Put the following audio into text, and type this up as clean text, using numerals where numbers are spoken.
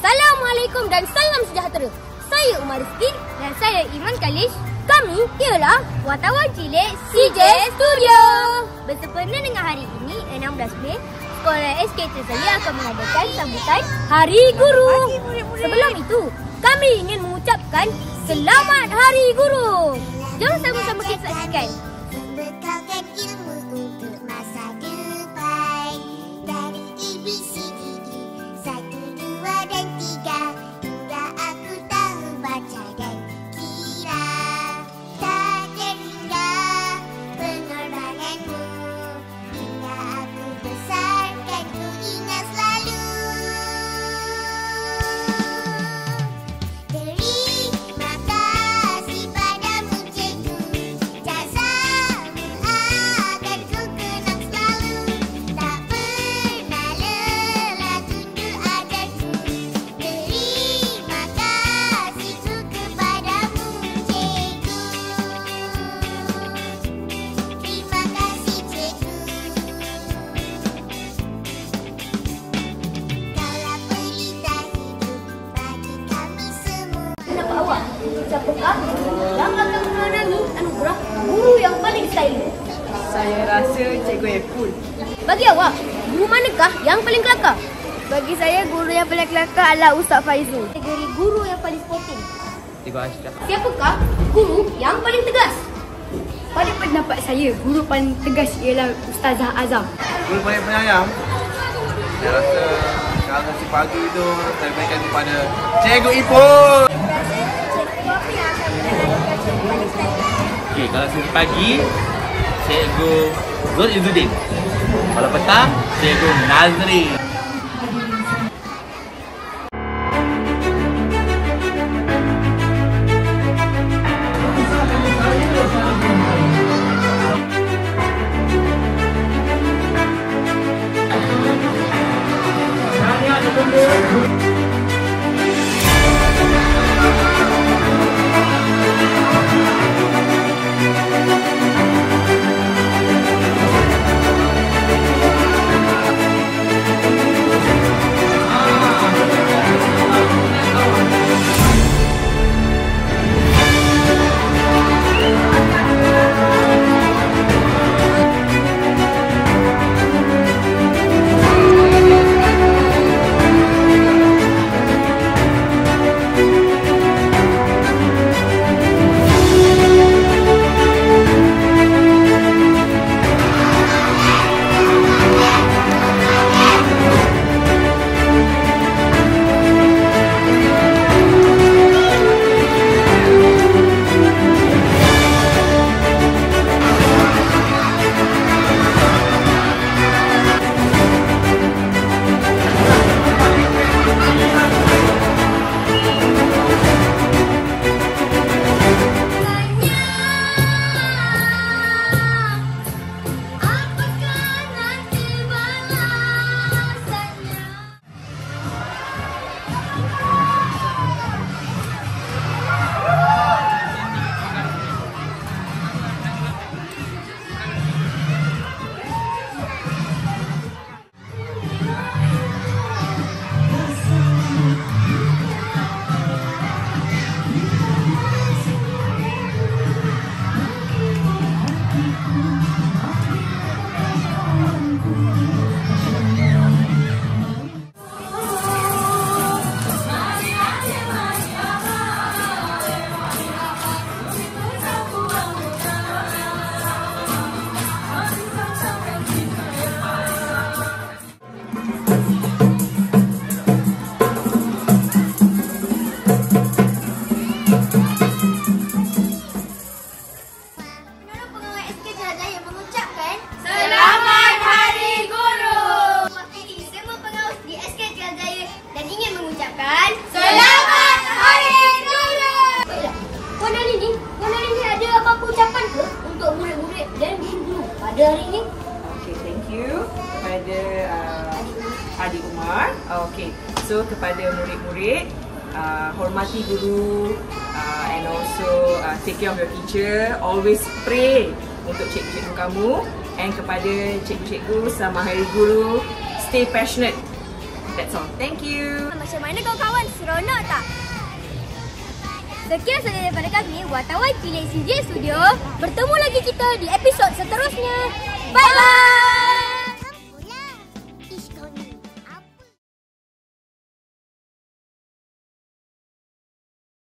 Assalamualaikum dan salam sejahtera. Saya Umar Rizky dan saya Iman Kalish. Kami ialah wartawan cilik CJ Studio. Bersempena dengan hari ini 16 Mei, Sekolah SK Tersaya akan mengadakan sambutan Hari Guru. Sebelum itu, kami ingin mengucapkan Selamat Hari Guru. Jom sama-sama kita saksikan. Bekalkan ilmu untuk masa depan. Dari ABCDE 1, 2 dan 3 hingga aku tahu baca dan kira. Tak terhingga pengorbananmu hingga aku besar dan ku ingat selalu. Terima kasih padamu cikgu, jazamu akan ku kenang selalu. Tak pernah lelah tunduk ajarku. Terima kasihku kepadamu cikgu. Terima kasih cikgu. Kaulah pelita hidup bagi kami semua. Kenapa awak? Siapakah yang akan mengenangi anugerah guru yang paling stylish? Saya rasa Cikgu Epul. Bagi awak, guru manakah yang paling kelakar? Bagi saya, guru yang paling kelakar adalah Ustaz Faizul. Kategori guru yang paling sporting. Cikgu Ashraf. Siapakah guru yang paling tegas? Pada pendapat saya, guru paling tegas ialah Ustazah Azam. Guru paling penyayang, saya rasa kalau si pagi tu saya berikan kepada Cikgu Ipul. Okey, kalau sesi pagi, Cikgu Zul Izzuddin. Kalau petang, Cikgu Nazri. hari ini? Okay, thank you kepada Adik Umar. Okay, so kepada murid-murid, hormati guru and also take care of your teacher. Always pray untuk cikgu-cikgu kamu, and kepada cikgu-cikgu selamat Hari Guru. Stay passionate That's all. Thank you. Macam mana kawan-kawan? Seronok tak? Sekian sahaja daripada kami, wartawan cilik CJ Studio. Bertemu lagi kita di episod seterusnya.